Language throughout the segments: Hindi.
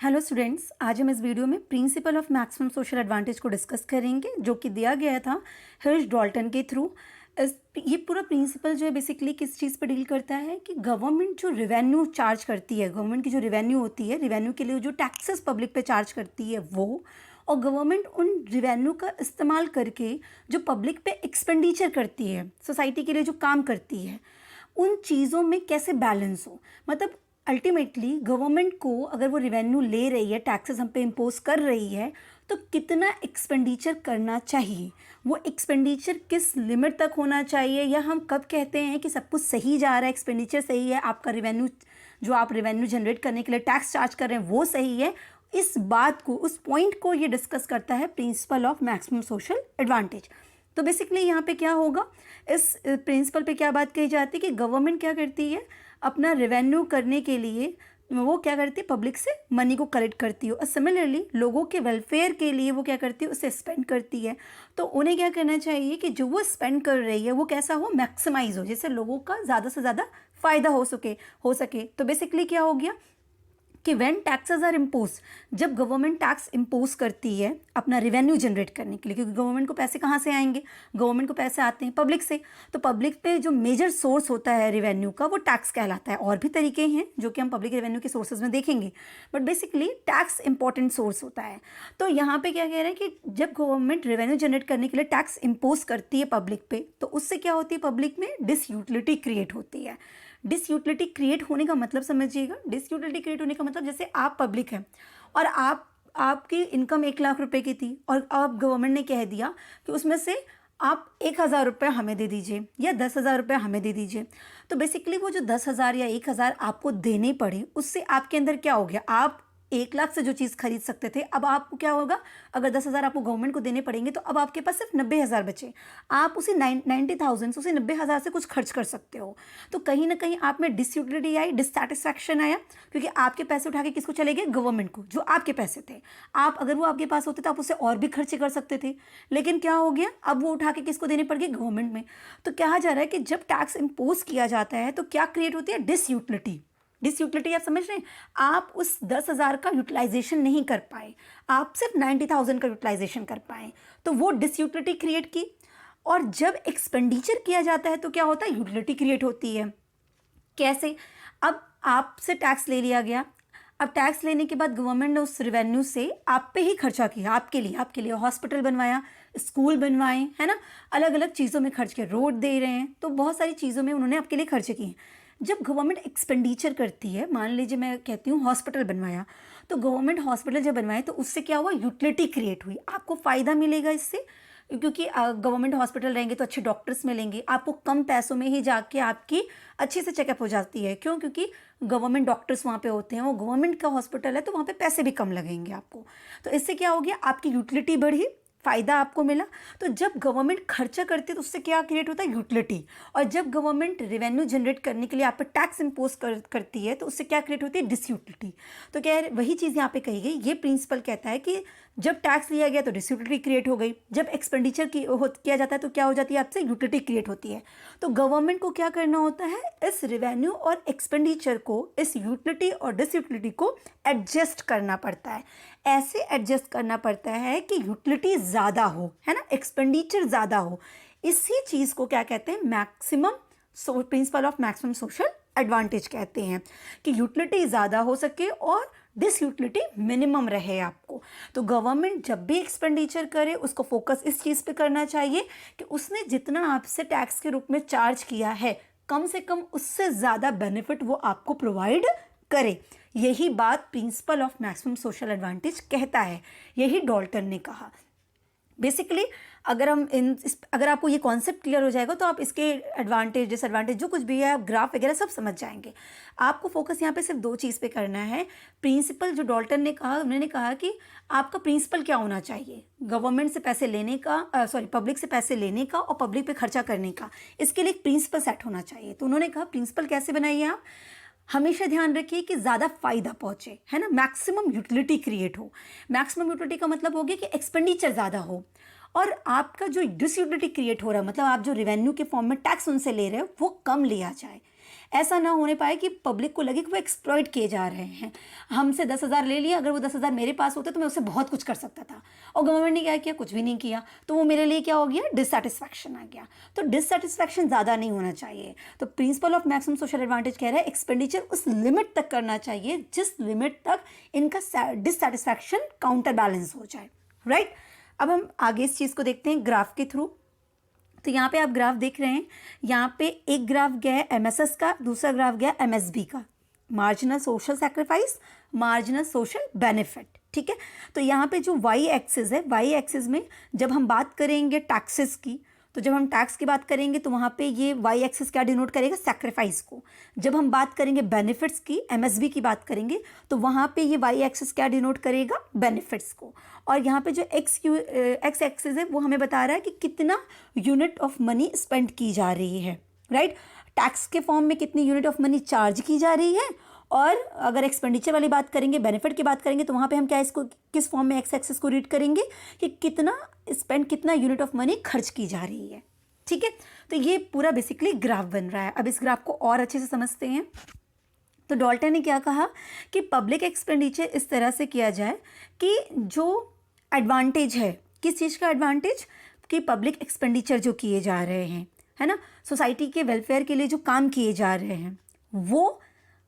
हेलो स्टूडेंट्स, आज हम इस वीडियो में principle of maximum social advantage को डिस्कस करेंगे जो कि दिया गया था हिर्श डॉल्टन के थ्रू। ये पूरा प्रिंसिपल जो है बेसिकली किस चीज़ पर डील करता है कि गवर्नमेंट जो रिवेन्यू चार्ज करती है, गवर्नमेंट की जो रिवेन्यू होती है, रिवेन्यू के लिए जो टैक्सेस पब्लिक पे चार्ज करती है वो, और गवर्नमेंट उन रिवेन्यू का इस्तेमाल करके जो पब्लिक पे एक्सपेंडिचर करती है, सोसाइटी के लिए जो काम करती है, उन चीज़ों में कैसे बैलेंस हो। मतलब अल्टीमेटली गवर्नमेंट को अगर वो रिवेन्यू ले रही है, टैक्सेस हम पे इम्पोज कर रही है, तो कितना एक्सपेंडिचर करना चाहिए, वो एक्सपेंडिचर किस लिमिट तक होना चाहिए, या हम कब कहते हैं कि सब कुछ सही जा रहा है, एक्सपेंडिचर सही है, आपका रिवेन्यू जो आप रिवेन्यू जनरेट करने के लिए टैक्स चार्ज कर रहे हैं वो सही है। इस बात को, उस पॉइंट को ये डिस्कस करता है principle of maximum social advantage. तो बेसिकली यहाँ पे क्या होगा, इस प्रिंसिपल पे क्या बात कही जाती है कि गवर्नमेंट क्या करती है, अपना रेवेन्यू करने के लिए वो क्या करती है, पब्लिक से मनी को कलेक्ट करती है, और सिमिलरली लोगों के वेलफेयर के लिए वो क्या करती है, उसे स्पेंड करती है। तो उन्हें क्या करना चाहिए कि जो वो स्पेंड कर रही है वो कैसा हो, मैक्सिमाइज हो, जिससे लोगों का ज़्यादा से ज़्यादा फ़ायदा हो सके। तो बेसिकली क्या हो गया कि व्हेन टैक्सेस आर इम्पोज, जब गवर्नमेंट टैक्स इम्पोज करती है अपना रिवेन्यू जनरेट करने के लिए, क्योंकि गवर्नमेंट को पैसे कहाँ से आएंगे, गवर्नमेंट को पैसे आते हैं पब्लिक से, तो पब्लिक पे जो मेजर सोर्स होता है रिवेन्यू का वो टैक्स कहलाता है। और भी तरीके हैं जो कि हम पब्लिक रेवेन्यू के सोर्सेज में देखेंगे, but basically tax important source होता है। तो यहाँ पे क्या कह रहे हैं कि जब गवर्नमेंट रेवेन्यू जनरेट करने के लिए टैक्स इम्पोज करती है पब्लिक पे, तो उससे क्या होती है, पब्लिक में डिसयूटिलिटी क्रिएट होती है। डिसयूटिलिटी क्रिएट होने का मतलब समझिएगा, डिसयूटिलिटी क्रिएट होने का मतलब जैसे आप पब्लिक हैं और आपकी इनकम 1 लाख रुपए की थी, और अब गवर्नमेंट ने कह दिया कि उसमें से आप 1,000 रुपये हमें दे दीजिए या 10,000 रुपये हमें दे दीजिए। तो बेसिकली वो जो 10,000 या 1,000 आपको देने पड़े, उससे आपके अंदर क्या हो गया, आप 1 लाख से जो चीज़ खरीद सकते थे, अब आपको क्या होगा, अगर 10,000 आपको गवर्नमेंट को देने पड़ेंगे तो अब आपके पास सिर्फ 90,000 बचे। आप उसे 90,000 से, उसे 90,000 से कुछ खर्च कर सकते हो। तो कहीं ना कहीं आप में डिसयूटिलिटी आई, डिससेटिस्फैक्शन आया, क्योंकि आपके पैसे उठा के किसको चले गए, गवर्नमेंट को, जो आपके पैसे थे। आप अगर वो आपके पास होते तो आप उससे और भी खर्चे कर सकते थे, लेकिन क्या हो गया, अब वो उठा के किसको देने पड़ गए, गवर्नमेंट में। तो कहा जा रहा है कि जब टैक्स इम्पोज किया जाता है तो क्या क्रिएट होती है, डिसयूटिलिटी। डिसयूटिलिटी आप समझ रहे हैं, आप उस 10,000 का यूटिलाइजेशन नहीं कर पाए, आप सिर्फ 90,000 का यूटिलाइजेशन कर पाए, तो वो डिसयूटिलिटी क्रिएट की। और जब एक्सपेंडिचर किया जाता है तो क्या होता है, यूटिलिटी क्रिएट होती है। कैसे, अब आपसे टैक्स ले लिया गया, अब टैक्स लेने के बाद गवर्नमेंट ने उस रेवेन्यू से आप पे ही खर्चा किया, आपके लिए हॉस्पिटल बनवाया, स्कूल बनवाए, है ना, अलग अलग चीज़ों में खर्च किया, रोड दे रहे हैं, तो बहुत सारी चीज़ों में उन्होंने आपके लिए खर्चे किए। जब गवर्नमेंट एक्सपेंडिचर करती है, मान लीजिए मैं कहती हूँ हॉस्पिटल बनवाया, तो गवर्नमेंट हॉस्पिटल जब बनवाए तो उससे क्या हुआ, यूटिलिटी क्रिएट हुई, आपको फ़ायदा मिलेगा इससे, क्योंकि गवर्नमेंट हॉस्पिटल रहेंगे तो अच्छे डॉक्टर्स मिलेंगे, आपको कम पैसों में ही जाके आपकी अच्छे से चेकअप हो जाती है। क्यों, क्योंकि गवर्नमेंट डॉक्टर्स वहाँ पे होते हैं, वो गवर्नमेंट का हॉस्पिटल है, तो वहाँ पे पैसे भी कम लगेंगे आपको। तो इससे क्या हो गया, आपकी यूटिलिटी बढ़ी, फ़ायदा आपको मिला। तो जब गवर्नमेंट खर्चा करती है तो उससे क्या क्रिएट होता है, यूटिलिटी। और जब गवर्नमेंट रेवेन्यू जनरेट करने के लिए आप पे टैक्स इम्पोज करती है तो उससे क्या क्रिएट होती है, डिसयूटिलिटी। तो क्या है, वही चीज़ यहाँ पे कही गई, ये प्रिंसिपल कहता है कि जब टैक्स लिया गया तो डिसयूटिलिटी क्रिएट हो गई, जब एक्सपेंडिचर किया जाता है तो क्या हो जाती है, आपसे यूटिलिटी क्रिएट होती है। तो गवर्नमेंट को क्या करना होता है, इस रेवेन्यू और एक्सपेंडिचर को, इस यूटिलिटी और डिसयूटिलिटी को एडजस्ट करना पड़ता है। ऐसे एडजस्ट करना पड़ता है कि यूटिलिटी ज़्यादा हो, है ना, एक्सपेंडिचर ज़्यादा हो। इसी चीज़ को क्या कहते हैं, maximum principle of maximum social advantage कहते हैं, कि यूटिलिटी ज़्यादा हो सके और डिसयूटिलिटी मिनिमम रहे आपको। तो गवर्नमेंट जब भी एक्सपेंडिचर करे उसको फोकस इस चीज़ पे करना चाहिए कि उसने जितना आपसे टैक्स के रूप में चार्ज किया है, कम से कम उससे ज़्यादा बेनिफिट वो आपको प्रोवाइड करे। यही बात principle of maximum social advantage कहता है, यही डॉल्टन ने कहा। बेसिकली अगर आपको ये कॉन्सेप्ट क्लियर हो जाएगा तो आप इसके एडवांटेज, डिसएडवांटेज जो कुछ भी है, आप ग्राफ वगैरह सब समझ जाएंगे। आपको फोकस यहाँ पे सिर्फ 2 चीज़ पे करना है। प्रिंसिपल जो डॉल्टन ने कहा, उन्होंने कहा कि आपका प्रिंसिपल क्या होना चाहिए, गवर्नमेंट से पैसे लेने का, पब्लिक से पैसे लेने का और पब्लिक पे खर्चा करने का, इसके लिए एक प्रिंसिपल सेट होना चाहिए। तो उन्होंने कहा प्रिंसिपल कैसे बनाइए, आप हमेशा ध्यान रखिए कि ज़्यादा फायदा पहुँचे, है ना, मैक्सिमम यूटिलिटी क्रिएट हो। मैक्सिमम यूटिलिटी का मतलब हो गया कि एक्सपेंडिचर ज़्यादा हो, और आपका जो डिसयूटिलिटी क्रिएट हो रहा है, मतलब आप जो रेवेन्यू के फॉर्म में टैक्स उनसे ले रहे हो वो कम लिया जाए। ऐसा ना होने पाए कि पब्लिक को लगे कि वो एक्सप्लॉइट किए जा रहे हैं। हमसे 10,000 ले लिया, अगर वो 10,000 मेरे पास होते तो मैं उससे बहुत कुछ कर सकता था, और गवर्नमेंट ने क्या किया, कुछ भी नहीं किया, तो वो मेरे लिए क्या हो गया, डिससेटिस्फैक्शन आ गया। तो डिससेटिस्फैक्शन ज़्यादा नहीं होना चाहिए। तो principle of maximum social advantage कह रहा है एक्सपेंडिचर उस लिमिट तक करना चाहिए जिस लिमिट तक इनका डिससेटिस्फैक्शन काउंटर बैलेंस हो जाए, राइट। अब हम आगे इस चीज़ को देखते हैं ग्राफ के थ्रू। तो यहाँ पे आप ग्राफ देख रहे हैं, यहाँ पे एक ग्राफ गया है एमएसएस का, दूसरा ग्राफ गया एमएसबी का, marginal social sacrifice, marginal social benefit, ठीक है। तो यहाँ पे जो वाई एक्सिस है, वाई एक्सिस में जब हम बात करेंगे टैक्सेस की, तो जब हम टैक्स की बात करेंगे तो वहाँ पे ये वाई एक्सिस क्या डिनोट करेगा, सैक्रिफाइस को। जब हम बात करेंगे बेनिफिट्स की, एमएसबी की बात करेंगे, तो वहाँ पे ये वाई एक्सिस क्या डिनोट करेगा, बेनिफिट्स को। और यहाँ पे जो एक्स एक्सिस है वो हमें बता रहा है कि कितना यूनिट ऑफ मनी स्पेंड की जा रही है, राइट। टैक्स के फॉर्म में कितनी यूनिट ऑफ मनी चार्ज की जा रही है, और अगर एक्सपेंडिचर वाली बात करेंगे, बेनिफिट की बात करेंगे, तो वहाँ पे हम क्या इसको किस फॉर्म में एक्स एक्सिस को रीड करेंगे कि कितना स्पेंड, कितना यूनिट ऑफ मनी खर्च की जा रही है, ठीक है। तो ये पूरा बेसिकली ग्राफ बन रहा है। अब इस ग्राफ को और अच्छे से समझते हैं। तो डॉल्टन ने क्या कहा कि पब्लिक एक्सपेंडिचर इस तरह से किया जाए कि जो एडवांटेज है, किस चीज़ का एडवांटेज, कि पब्लिक एक्सपेंडिचर जो किए जा रहे हैं, है ना, सोसाइटी के वेलफेयर के लिए जो काम किए जा रहे हैं, वो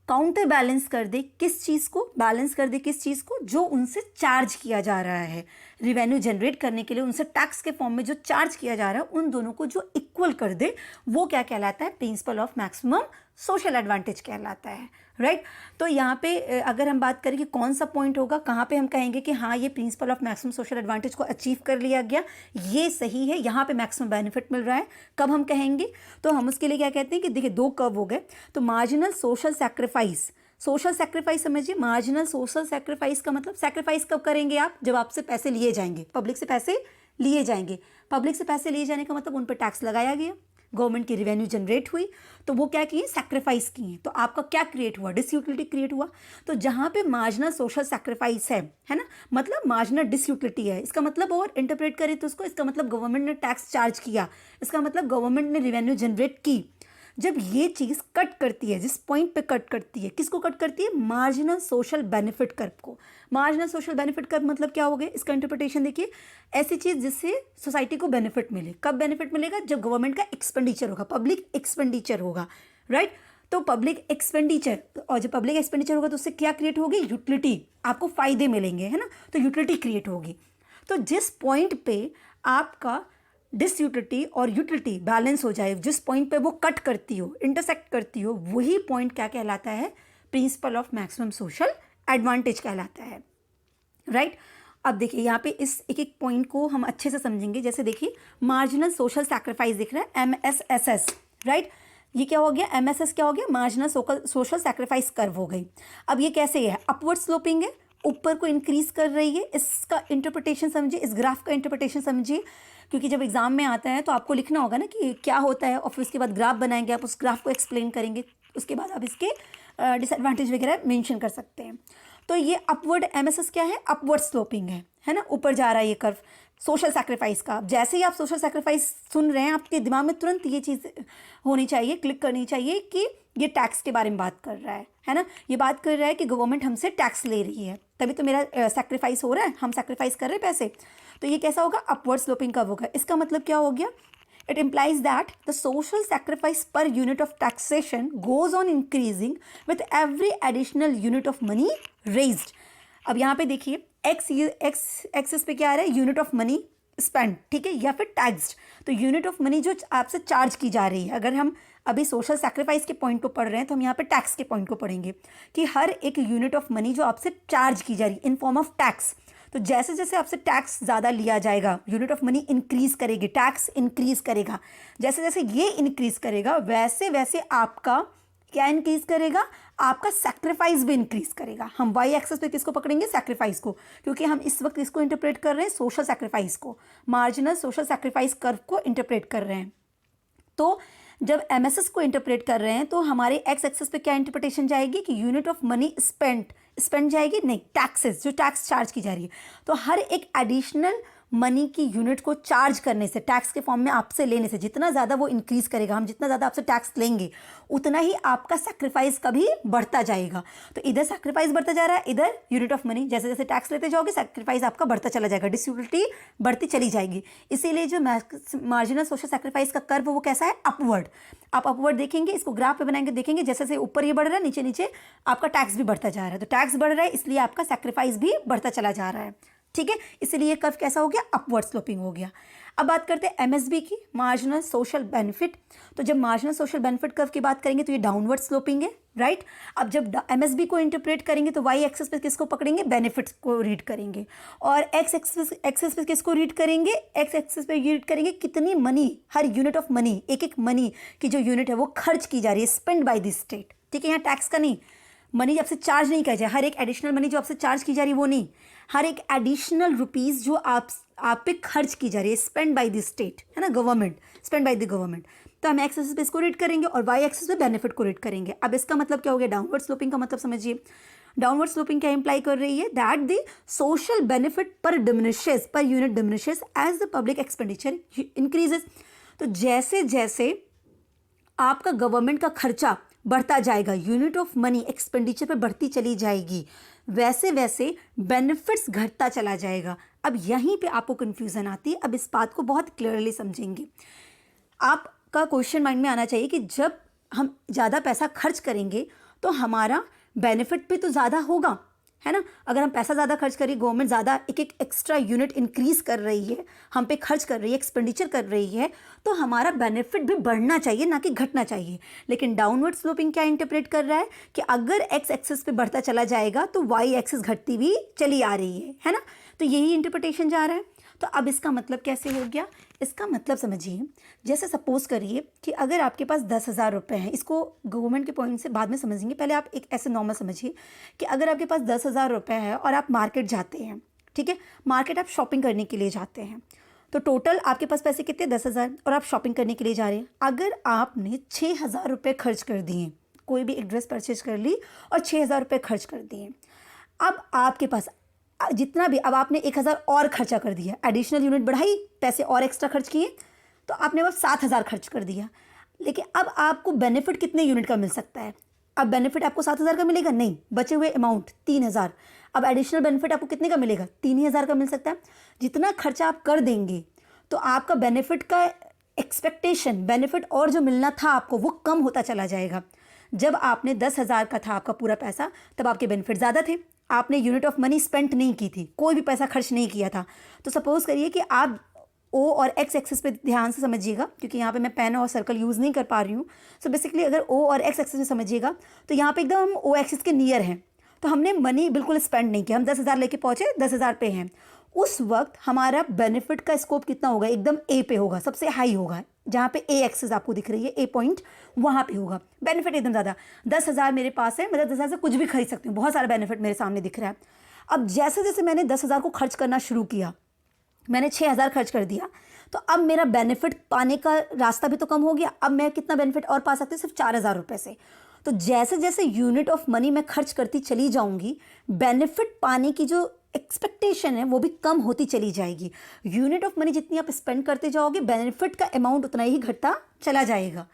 काउंटर बैलेंस कर दे किस चीज़ को, बैलेंस कर दे किस चीज़ को, जो उनसे चार्ज किया जा रहा है रिवेन्यू जनरेट करने के लिए, उनसे टैक्स के फॉर्म में जो चार्ज किया जा रहा है, उन दोनों को जो इक्वल कर दे, वो क्या कहलाता है, principle of maximum social advantage कहलाता है, राइट। तो यहाँ पे अगर हम बात करें कि कौन सा पॉइंट होगा, कहाँ पे हम कहेंगे कि हाँ ये principle of maximum social advantage को अचीव कर लिया गया, ये सही है, यहाँ पे मैक्सिमम बेनिफिट मिल रहा है, कब हम कहेंगे, तो हम उसके लिए क्या कहते हैं कि देखिए दो कर्व हो गए। तो marginal social sacrifice, social sacrifice समझिए, मार्जिनल सोशल सैक्रिफाइस का मतलब सैक्रिफाइस कब करेंगे आप, जब आपसे पैसे लिए जाएंगे, पब्लिक से पैसे लिए जाएंगे। पब्लिक से पैसे लिए जाने का मतलब उन पर टैक्स लगाया गया, गवर्नमेंट की रिवेन्यू जनरेट हुई, तो वो क्या किए, सैक्रिफाइस किए, तो आपका क्या क्रिएट हुआ, डिसयूटिलिटी क्रिएट हुआ। तो जहाँ पे मार्जिनल सोशल सैक्रिफाइस है ना, मतलब मार्जिनल डिसयूटिलिटी है, इसका मतलब और इंटरप्रेट करें तो उसको, इसका मतलब गवर्नमेंट ने टैक्स चार्ज किया, इसका मतलब गवर्नमेंट ने रिवेन्यू जनरेट की। जब ये चीज़ कट करती है, जिस पॉइंट पे कट करती है, किसको कट करती है, मार्जिनल सोशल बेनिफिट कर्व को। मार्जिनल सोशल बेनिफिट कर्व मतलब क्या हो गया, इसका इंटरप्रिटेशन देखिए, ऐसी चीज़ जिससे सोसाइटी को बेनिफिट मिले। कब बेनिफिट मिलेगा, जब गवर्नमेंट का एक्सपेंडिचर होगा, पब्लिक एक्सपेंडिचर होगा, राइट। तो पब्लिक एक्सपेंडिचर, और जब पब्लिक एक्सपेंडिचर होगा तो उससे क्या क्रिएट होगी, यूटिलिटी, आपको फायदे मिलेंगे, है ना, तो यूटिलिटी क्रिएट होगी। तो जिस पॉइंट पे आपका डिसयूटिलिटी और यूटिलिटी बैलेंस हो जाए, जिस पॉइंट पे वो कट करती हो, इंटरसेक्ट करती हो, वही पॉइंट क्या कहलाता है, principle of maximum social advantage कहलाता है, राइट। अब देखिए यहाँ पे इस एक एक पॉइंट को हम अच्छे से समझेंगे। जैसे देखिए मार्जिनल सोशल सैक्रिफाइस दिख रहा है, MSSS, राइट। ये क्या हो गया, MSS क्या हो गया, मार्जिनल सोशल सैक्रिफाइस कर्व हो गई। अब ये कैसे है, अपवर्ड स्लोपिंग है, ऊपर को इंक्रीज कर रही है। इसका इंटरप्रिटेशन समझिए, इस ग्राफ का इंटरप्रिटेशन समझिए, क्योंकि जब एग्जाम में आता है तो आपको लिखना होगा ना कि क्या होता है, और फिर उसके बाद ग्राफ बनाएंगे, आप उस ग्राफ को एक्सप्लेन करेंगे, उसके बाद आप इसके डिसएडवांटेज वगैरह मेंशन कर सकते हैं। तो ये अपवर्ड MSS क्या है, अपवर्ड स्लोपिंग है ना, ऊपर जा रहा है ये कर्व सोशल सैक्रिफाइस का। जैसे ही आप सोशल सैक्रिफाइस सुन रहे हैं, आपके दिमाग में तुरंत ये चीज़ होनी चाहिए, क्लिक करनी चाहिए कि ये टैक्स के बारे में बात कर रहा है ना, ये बात कर रहा है कि गवर्नमेंट हमसे टैक्स ले रही है, तभी तो मेरा सैक्रिफाइस हो रहा है, हम सैक्रिफाइस कर रहे हैं पैसे। तो ये कैसा होगा, अपवर्ड स्लोपिंग कर्व होगा। इसका मतलब क्या हो गया, it implies that the social sacrifice per unit of taxation goes on increasing with every additional unit of money raised। अब यहाँ पे देखिए एक्स एक्सिस पे क्या आ रहा है, यूनिट ऑफ मनी स्पेंड, ठीक है, या फिर टैक्स्ड। तो यूनिट ऑफ मनी जो आपसे चार्ज की जा रही है, अगर हम अभी सोशल सैक्रिफाइस के पॉइंट को पढ़ रहे हैं तो हम यहाँ पे टैक्स के पॉइंट को पढ़ेंगे कि हर एक यूनिट ऑफ मनी जो आपसे चार्ज की जा रही है इन फॉर्म ऑफ टैक्स, तो जैसे जैसे आपसे टैक्स ज़्यादा लिया जाएगा, यूनिट ऑफ मनी इंक्रीज करेगी, टैक्स इंक्रीज करेगा, जैसे जैसे ये इंक्रीज करेगा वैसे वैसे आपका क्या इंक्रीज करेगा, आपका सैक्रिफाइस भी इंक्रीज करेगा। हम वाई एक्सेस पे किसको पकड़ेंगे, सैक्रिफाइस को, क्योंकि हम इस वक्त इसको इंटरप्रेट कर रहे हैं सोशल सैक्रिफाइस को, मार्जिनल सोशल सैक्रिफाइस कर्व को इंटरप्रेट कर रहे हैं। तो जब MSS को इंटरप्रेट कर रहे हैं तो हमारे एक्स एक्सेस पे क्या इंटरप्रिटेशन जाएगी कि यूनिट ऑफ मनी स्पेंड जाएगी, नहीं, टैक्सेस, जो टैक्स चार्ज की जा रही है। तो हर एक एडिशनल मनी की यूनिट को चार्ज करने से, टैक्स के फॉर्म में आपसे लेने से, जितना ज़्यादा वो इंक्रीज़ करेगा, हम जितना ज़्यादा आपसे टैक्स लेंगे उतना ही आपका सैक्रिफाइस का भी बढ़ता जाएगा। तो इधर सैक्रिफाइस बढ़ता जा रहा है, इधर यूनिट ऑफ मनी, जैसे जैसे टैक्स लेते जाओगे सैक्रिफाइस आपका बढ़ता चला जाएगा, डिस्ट्रीब्यूटिविटी बढ़ती चली जाएगी। इसीलिए जो मार्जिनल सोशल सैक्रिफाइस का कर्व वो कैसा है, अपवर्ड। आप अपवर्ड देखेंगे, इसको ग्राफ पे बनाएंगे, देखेंगे जैसे जैसे ऊपर ये बढ़ रहा है नीचे नीचे आपका टैक्स भी बढ़ता जा रहा है। तो टैक्स बढ़ रहा है इसलिए आपका सैक्रिफाइस भी बढ़ता चला जा रहा है, ठीक है। इसीलिए कर्व कैसा हो गया, अपवर्ड स्लोपिंग हो गया। अब बात करते हैं एमएसबी की, मार्जिनल सोशल बेनिफिट। तो जब मार्जिनल सोशल बेनिफिट कर्व की बात करेंगे तो ये डाउनवर्ड स्लोपिंग है, राइट। अब जब एमएसबी को इंटरप्रेट करेंगे तो वाई एक्सिस पे किसको पकड़ेंगे, बेनिफिट्स को रीड करेंगे, और एक्स एक्सिस पे किसको रीड करेंगे, एक्स एक्सिस पे रीड करेंगे कितनी money, her unit of money, एक एक मनी की जो यूनिट है वो खर्च की जा रही है, स्पेंड बाय द स्टेट, ठीक है। यहाँ टैक्स का नहीं, मनी जब से चार्ज नहीं किया जाए, हर एक एडिशनल मनी जो आपसे चार्ज की जा रही है वो नहीं, हर एक एडिशनल रुपीज़ जो आप पे खर्च की जा रही है, स्पेंड बाय द स्टेट, है ना, government, spend by the government. तो हम एक्स एक्सिस पे इसको रीड करेंगे और वाई एक्सिस पे बेनिफिट को रीड करेंगे। अब इसका मतलब क्या हो गया, डाउनवर्ड स्लोपिंग का मतलब समझिए। डाउनवर्ड स्लोपिंग क्या इंप्लाई कर रही है, that the social benefit per diminishes, per unit diminishes as the public expenditure increases. तो जैसे जैसे आपका गवर्नमेंट का खर्चा बढ़ता जाएगा, यूनिट ऑफ मनी एक्सपेंडिचर पे बढ़ती चली जाएगी, वैसे वैसे बेनिफिट्स घटता चला जाएगा। अब यहीं पे आपको कन्फ्यूज़न आती है। अब इस बात को बहुत क्लियरली समझेंगे। आपका क्वेश्चन माइंड में आना चाहिए कि जब हम ज़्यादा पैसा खर्च करेंगे तो हमारा बेनिफिट भी तो ज़्यादा होगा, है ना। अगर हम पैसा ज़्यादा खर्च करें, गवर्नमेंट ज़्यादा एक एक एक्स्ट्रा यूनिट इंक्रीज़ कर रही है, हम पे खर्च कर रही है, एक्सपेंडिचर कर रही है, तो हमारा बेनिफिट भी बढ़ना चाहिए, ना कि घटना चाहिए। लेकिन डाउनवर्ड स्लोपिंग क्या इंटरप्रेट कर रहा है कि अगर एक्स एक्सिस पे बढ़ता चला जाएगा तो वाई एक्सिस घटती भी चली आ रही है ना। तो यही इंटरप्रिटेशन जा रहा है। तो अब इसका मतलब कैसे हो गया, इसका मतलब समझिए, जैसे सपोज करिए कि अगर आपके पास 10,000 रुपये हैं, इसको गवर्नमेंट के पॉइंट से बाद में समझेंगे, पहले आप एक ऐसे नॉर्मल समझिए कि अगर आपके पास 10,000 रुपये है और आप मार्केट जाते हैं, ठीक है, मार्केट आप शॉपिंग करने के लिए जाते हैं, तो टोटल आपके पास पैसे कितने, 10,000, और आप शॉपिंग करने के लिए जा रहे हैं। अगर आपने 6,000 रुपये खर्च कर दिए, कोई भी एक ड्रेस परचेज कर ली और 6,000 रुपये खर्च कर दिए, अब आपके पास जितना भी, अब आपने 1,000 और खर्चा कर दिया, एडिशनल यूनिट बढ़ाई, पैसे और एक्स्ट्रा खर्च किए, तो आपने बस 7,000 खर्च कर दिया। लेकिन अब आपको बेनिफिट कितने यूनिट का मिल सकता है, अब बेनिफिट आपको 7,000 का मिलेगा नहीं, बचे हुए अमाउंट 3,000। अब एडिशनल बेनिफिट आपको कितने का मिलेगा, 3,000 का मिल सकता है। जितना खर्चा आप कर देंगे तो आपका बेनिफिट का एक्सपेक्टेशन, बेनिफिट और जो मिलना था आपको वो कम होता चला जाएगा। जब आपने 10,000 का था आपका पूरा पैसा, तब आपके बेनिफिट ज़्यादा थे, आपने यूनिट ऑफ मनी स्पेंड नहीं की थी, कोई भी पैसा खर्च नहीं किया था। तो सपोज करिए कि आप ओ और एक्स एक्सिस पे ध्यान से समझिएगा, क्योंकि यहाँ पे मैं पेन और सर्कल यूज़ नहीं कर पा रही हूँ। सो बेसिकली अगर ओ और एक्स एक्सिस में समझिएगा तो यहाँ पे एकदम हम ओ एक्सिस के नियर हैं, तो हमने मनी बिल्कुल स्पेंड नहीं किया, हम 10,000 लेके पहुँचे, 10,000 पे हैं। उस वक्त हमारा बेनिफिट का स्कोप कितना होगा, एकदम ए पे होगा, सबसे हाई होगा, जहाँ पे ए एक्सिस आपको दिख रही है, ए पॉइंट, वहाँ पे होगा बेनिफिट एकदम ज़्यादा। 10,000 मेरे पास है, मैं 10,000 से कुछ भी खरीद सकती हूँ, बहुत सारा बेनिफिट मेरे सामने दिख रहा है। अब जैसे जैसे मैंने 10,000 को खर्च करना शुरू किया, मैंने 6,000 खर्च कर दिया, तो अब मेरा बेनिफिट पाने का रास्ता भी तो कम हो गया। अब मैं कितना बेनिफिट और पा सकती हूँ, सिर्फ 4,000 रुपये से। तो जैसे जैसे यूनिट ऑफ मनी मैं खर्च करती चली जाऊंगी, बेनिफिट पाने की जो एक्सपेक्टेशन है वो भी कम होती चली जाएगी। यूनिट ऑफ मनी जितनी आप स्पेंड करते जाओगे, बेनिफिट का अमाउंट उतना ही घटता चला जाएगा।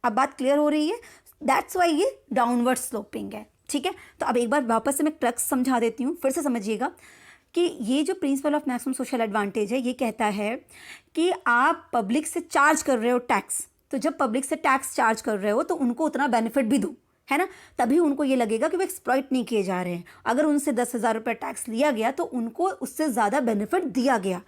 अब बात क्लियर हो रही है, दैट्स वाई ये डाउनवर्ड स्लोपिंग है, ठीक है। तो अब एक बार वापस से मैं क्रक्स समझा देती हूँ, फिर से समझिएगा कि ये जो principle of maximum social advantage है, ये कहता है कि आप पब्लिक से चार्ज कर रहे हो टैक्स, तो जब पब्लिक से टैक्स चार्ज कर रहे हो तो उनको उतना बेनिफिट भी दो, है ना, तभी उनको ये लगेगा कि वो एक्सप्लॉइट नहीं किए जा रहे हैं। अगर उनसे 10,000 रुपये टैक्स लिया गया तो उनको उससे ज़्यादा बेनिफिट दिया गया।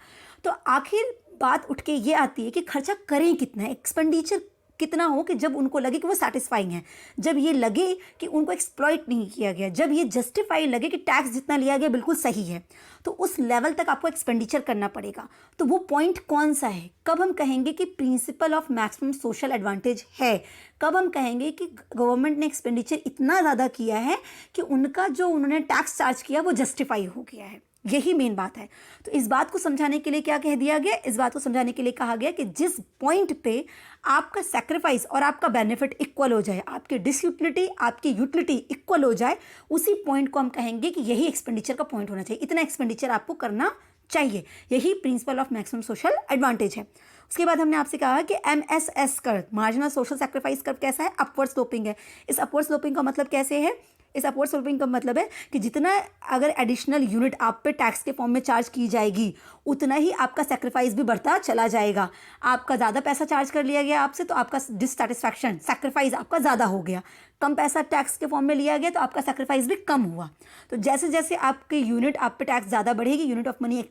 तो आखिर बात उठ के ये आती है कि खर्चा करें कितना, एक्सपेंडिचर कितना हो कि जब उनको लगे कि वो सेटिस्फाइंग है, जब ये लगे कि उनको एक्सप्लॉइट नहीं किया गया, जब ये जस्टिफाई लगे कि टैक्स जितना लिया गया बिल्कुल सही है, तो उस लेवल तक आपको एक्सपेंडिचर करना पड़ेगा। तो वो पॉइंट कौन सा है, कब हम कहेंगे कि principle of maximum social advantage है, कब हम कहेंगे कि गवर्नमेंट ने एक्सपेंडिचर इतना ज़्यादा किया है कि उनका जो उन्होंने टैक्स चार्ज किया वो जस्टिफाई हो गया है। यही मेन बात है। तो इस बात को समझाने के लिए क्या कह दिया गया, इस बात को समझाने के लिए कहा गया कि जिस पॉइंट पे आपका सैक्रिफाइस और आपका बेनिफिट इक्वल हो जाए, आपकी डिसयूटिलिटी आपकी यूटिलिटी इक्वल हो जाए, उसी पॉइंट को हम कहेंगे कि यही एक्सपेंडिचर का पॉइंट होना चाहिए, इतना एक्सपेंडिचर आपको करना चाहिए। यही principle of maximum social advantage है। उसके बाद हमने आपसे कहा कि MSS curve, marginal social sacrifice curve, कैसा है? अपवर्ड स्लोपिंग है। इस अपवर्ड स्लोपिंग का मतलब कैसे है? इस अपवर्ड स्लोपिंग का मतलब है कि जितना अगर एडिशनल यूनिट आप पे टैक्स के फॉर्म में चार्ज की जाएगी उतना ही आपका सेक्रीफाइस भी बढ़ता चला जाएगा। आपका ज़्यादा पैसा चार्ज कर लिया गया आपसे तो आपका डिससेटिस्फैक्शन, सेक्रीफाइस आपका ज़्यादा हो गया। कम पैसा टैक्स के फॉर्म में लिया गया तो आपका सेक्रीफाइस भी कम हुआ। तो जैसे जैसे आपके यूनिट, आप पे टैक्स ज़्यादा बढ़ेगी, यूनिट ऑफ मनी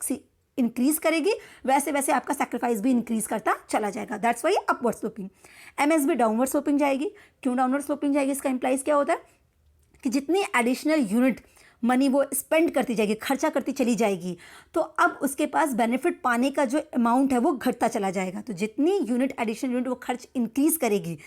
इंक्रीज करेगी, वैसे वैसे आपका सेक्रीफाइस भी इंक्रीज करता चला जाएगा। That's why upward sloping. MSB downward sloping जाएगी। क्यों डाउनवर्ड स्लोपिंग जाएगी? इसका इंप्लाइज क्या होता है कि जितनी एडिशनल यूनिट मनी वो स्पेंड करती जाएगी, खर्चा करती चली जाएगी, तो अब उसके पास बेनिफिट पाने का जो अमाउंट है वो घटता चला जाएगा। तो जितनी यूनिट, एडिशनल यूनिट वो खर्च इंक्रीज करेगी,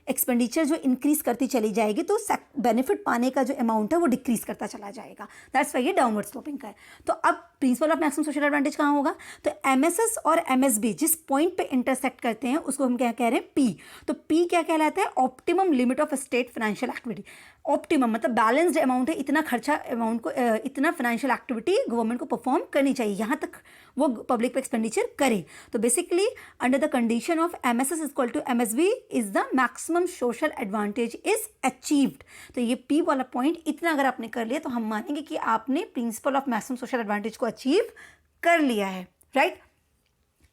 एक्सपेंडिचर जो इंक्रीज करती चली जाएगी, तो बेनिफिट पाने का जो अमाउंट है वो डिक्रीज करता चला जाएगा। दैट्स वाई ये डाउनवर्ड स्लोपिंग का है। तो अब principle of maximum social advantage कहाँ होगा? तो MSS और MSB जिस पॉइंट पे इंटरसेक्ट करते हैं उसको हम क्या कह रहे हैं? P। तो P क्या कहलाता है? Optimum limit of state financial activity. Optimum मतलब बैलेंस्ड अमाउंट है, इतना खर्चा अमाउंट को, इतना फाइनेंशियल एक्टिविटी गवर्नमेंट को परफॉर्म करनी चाहिए, यहाँ तक वो पब्लिक पे एक्सपेंडिचर करे। तो basically under the condition of MSS equal to MSB is the maximum social advantage is achieved. तो ये P वाला पॉइंट इतना अगर आपने कर लिया तो हम मानेंगे कि आपने principle of maximum social advantage को अचीव कर लिया है, राइट?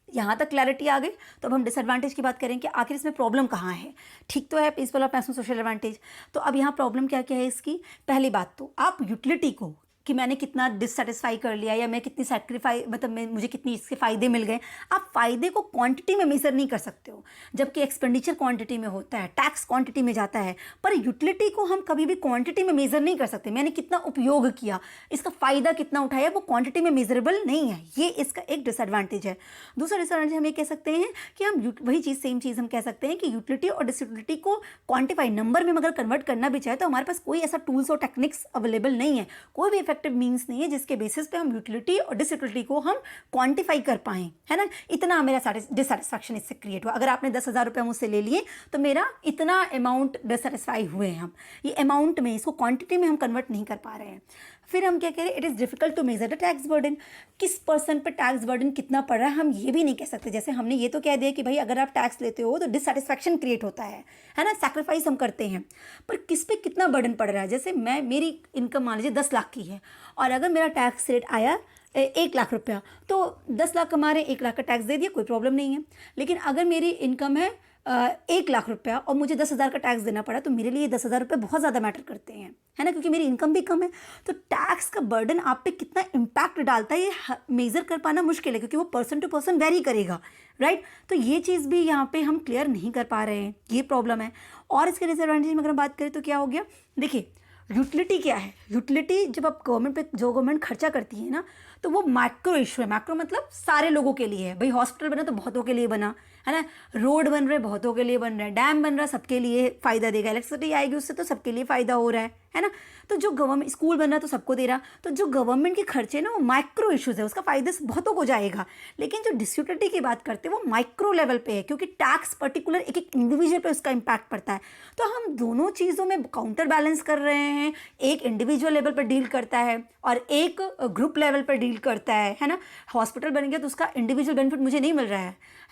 यहाँ तक क्लैरिटी आ गई। तो अब हम डिसएडवांटेज की बात करें कि आखिर इसमें प्रॉब्लम कहाँ है। ठीक तो है principle of maximum social advantage, तो अब यहाँ प्रॉब्लम क्या क्या है इसकी? पहली बात तो आप यूटिलिटी को, कि मैंने कितना डिससेटिस्फाई कर लिया या मैं कितनी सेक्रीफाई, मतलब मुझे कितनी इसके फ़ायदे मिल गए, आप फ़ायदे को क्वांटिटी में मेज़र नहीं कर सकते हो, जबकि एक्सपेंडिचर क्वांटिटी में होता है, टैक्स क्वांटिटी में जाता है, पर यूटिलिटी को हम कभी भी क्वांटिटी में मेज़र नहीं कर सकते। मैंने कितना उपयोग किया, इसका फ़ायदा कितना उठाया, वो क्वांटिटी में मेजरेबल नहीं है। ये इसका एक डिसएडवांटेज है। दूसरा डिसएडवांटेज हम ये कह सकते हैं कि हम वही चीज़, सेम चीज़ हम कह सकते हैं कि यूटिलिटी और डिसयूटिलिटी को क्वान्टिफाई, नंबर में अगर कन्वर्ट करना भी चाहे तो हमारे पास कोई ऐसा टूल्स और टेक्निक्स अवेलेबल नहीं है, कोई भी इफेक्टिव मीन्स नहीं है जिसके बेसिस पे हम यूटिलिटी और डिसयूटिलिटी को हम क्वांटिफाई कर पाएं, है ना? इतना मेरा डिससेटिस्फैक्शन इससे क्रिएट हुआ। अगर आपने 10,000 रुपये मुझसे ले लिए तो मेरा इतना अमाउंट डिससेटिस्फाई हुए हैं हम, ये अमाउंट में, इसको क्वांटिटी में हम कन्वर्ट नहीं कर पा रहे हैं। फिर हम क्या कह रहे हैं? It is difficult to measure the tax burden. किस पर्सन पे टैक्स बर्डन कितना पड़ रहा है हम ये भी नहीं कह सकते। जैसे हमने ये तो कह दिया कि भाई अगर आप टैक्स लेते हो तो डिससेटिस्फैक्शन क्रिएट होता है ना, सैक्रिफाइस हम करते हैं, पर किस पे कितना बर्डन पड़ रहा है? जैसे मेरी इनकम मान लीजिए 10 लाख की है और अगर मेरा टैक्स रेट आया 1 लाख रुपया, तो 10 लाख कमा रहे, 1 लाख का टैक्स दे दिया, कोई प्रॉब्लम नहीं है। लेकिन अगर मेरी इनकम है 1 लाख रुपया और मुझे 10,000 का टैक्स देना पड़ा, तो मेरे लिए 10,000 रुपये बहुत ज़्यादा मैटर करते हैं, है ना, क्योंकि मेरी इनकम भी कम है। तो टैक्स का बर्डन आप पे कितना इम्पैक्ट डालता है ये मेज़र कर पाना मुश्किल है, क्योंकि वो पर्सन टू पर्सन वेरी करेगा, राइट? तो ये चीज़ भी यहाँ पे हम क्लियर नहीं कर पा रहे हैं, ये प्रॉब्लम है। और इसके डिसएडवांटेज में अगर हम बात करें तो क्या हो गया? देखिए यूटिलिटी क्या है? यूटिलिटी जब आप गवर्नमेंट पे, जो गवर्नमेंट खर्चा करती है ना, तो वो मैक्रो इशू है। मैक्रो मतलब सारे लोगों के लिए है। भाई हॉस्पिटल बना तो बहुतों के लिए बना, है ना, रोड बन रहे बहुतों के लिए बन रहा है, डैम बन रहा सबके लिए फ़ायदा देगा, इलेक्ट्रिसिटी आएगी उससे तो सबके लिए फ़ायदा हो रहा है ना। तो जो गवर्नमेंट, स्कूल बन रहा तो सबको दे रहा, तो जो गवर्नमेंट के खर्चे ना वो माइक्रो इशूज़ है, उसका फ़ायदा बहुतों को जाएगा। लेकिन जो डिस्यूटिलिटी की बात करते हैं वो माइक्रो लेवल पे है, क्योंकि टैक्स पर्टिकुलर एक एक इंडिविजुअल पे उसका इम्पैक्ट पड़ता है। तो हम दोनों चीज़ों में काउंटर बैलेंस कर रहे हैं, एक इंडिविजुअल लेवल पर डील करता है और एक ग्रुप लेवल पर डील करता है ना। हॉस्पिटल बन गया तो उसका इंडिविजुअल बेनिफिट मुझे नहीं मिल रहा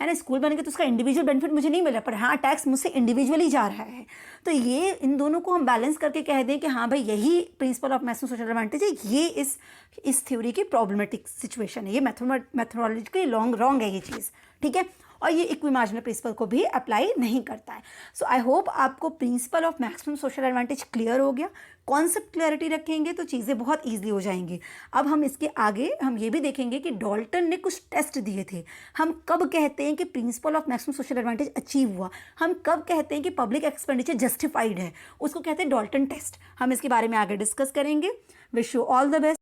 है ना, स्कूल बन गया तो उसका इंडिविजुअल बेनिफिट मुझे नहीं मिल रहा, पर हाँ टैक्स मुझसे इंडिविजुअली जा रहा है। तो ये इन दोनों को हम बैलेंस करके कह दें कि हाँ भाई यही principle of maximum social advantage है, ये इस थ्योरी की प्रॉब्लमेटिक सिचुएशन है, ये मैथोडोलॉजिकली रॉन्ग है ये चीज़, ठीक है। और ये इक्विमार्जिनल प्रिंसिपल को भी अप्लाई नहीं करता है। सो आई होप आपको principle of maximum social advantage clear हो गया। कॉन्सेप्ट क्लैरिटी रखेंगे तो चीज़ें बहुत ईजी हो जाएंगी। अब हम इसके आगे हम ये भी देखेंगे कि डॉल्टन ने कुछ टेस्ट दिए थे। हम कब कहते हैं कि principle of maximum social advantage achieve हुआ, हम कब कहते हैं कि पब्लिक एक्सपेंडिचर जस्टिफाइड है, उसको कहते हैं डॉल्टन टेस्ट। हम इसके बारे में आगे डिस्कस करेंगे। Wish you all the best.